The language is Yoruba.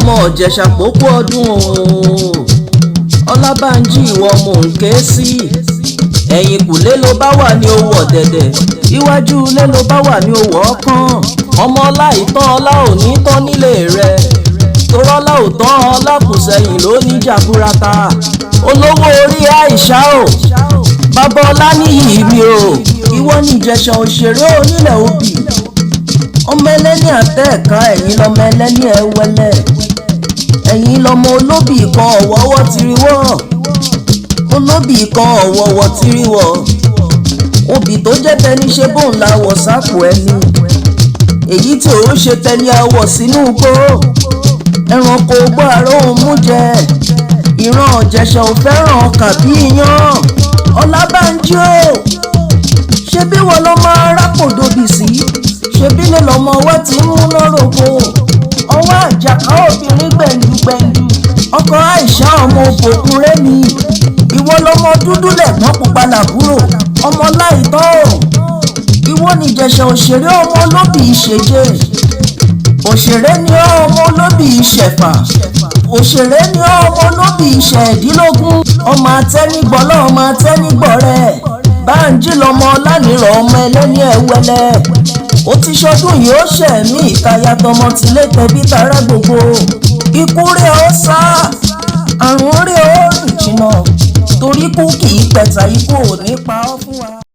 ọmọ Ìjẹ̀ṣà pópó ọdún o. Ọlábánjí ìwọ mò ń ké sí. Ẹ̀yìn kùlé ló bá wà ní owó ọ̀dẹ̀dẹ̀, iwájú ilé ló bá wà ní owó ọkàn. Ọmọ ọlá ìtàn ọlá ò ní tán nílé rẹ̀, torọ́lá ò tán ọlá kù sẹ́yìn ló ní jàbúrata. Olówó orí Àìṣà o, bàbá ọlá níyì mi o. Ìwọ ní Ìjẹ̀ṣà òṣèré onílẹ̀ obì. Ọmọ ẹlẹ́ni àtẹ̀ẹ̀ká, ẹ̀yin lọmọ ẹlẹ́ni ẹ̀wẹ́lẹ̀. Ẹ̀yin lọmọ olóbì kan ọ̀wọ́wọ́ tiriwọ́, olóbì kan ọ̀wọ́wọ́ tiriwọ́. Obì tó jẹ́ tẹni ṣe bóun la wọ̀ sápò ẹni, èyí tí òun ṣe tẹni àwọ̀ sínú igbó. Ẹranko gbọ́ àrò òun mú jẹ. Ìran Ìjẹ̀ṣà ò fẹ́ràn kàbí iyán. Ọlábánjí o, ṣebí wọ́n lọ máa rákòdòbì sí, ṣebí lè lọ́mọ wá tí ń mú lọ́rọ̀kọ. Ọwọ́ àjàká obìnrin gbẹ̀ndùgbẹ̀ndù, ọkọ Àìṣà ọmọ òbòkun rẹ́mi. Ìwọ lọmọ dúdú lẹ̀gbọ́n pupa làbúrò, ọmọ láìtọ́ o. Ìwọ ní Ìjẹ̀ṣà òṣèré ọmọ olóbì ìṣèjè. Òṣèré ni ọmọ olóbì ìṣẹ̀fà, òṣèré ni ọmọ olóbì ìṣẹ̀ẹ́dínlógún. Ọmọ atẹ́nigbọ́lọ́ ọmọ atẹ́nigbọ́rẹ́. Bánjí lọmọ Ọlánìràn ọmọ ẹlẹ́ni ẹ̀wẹ́lẹ̀. Ó ti ṣọdún yìí ó ṣẹ̀mí ìkayà tọmọ tilé tẹbí tará gbogbo. Ikú rẹ̀ ó sá, àrùn rẹ̀ ó rìn jìnnà, torí kú kì í pẹ̀tà, ikú ò ní pa ọ́ fún wa.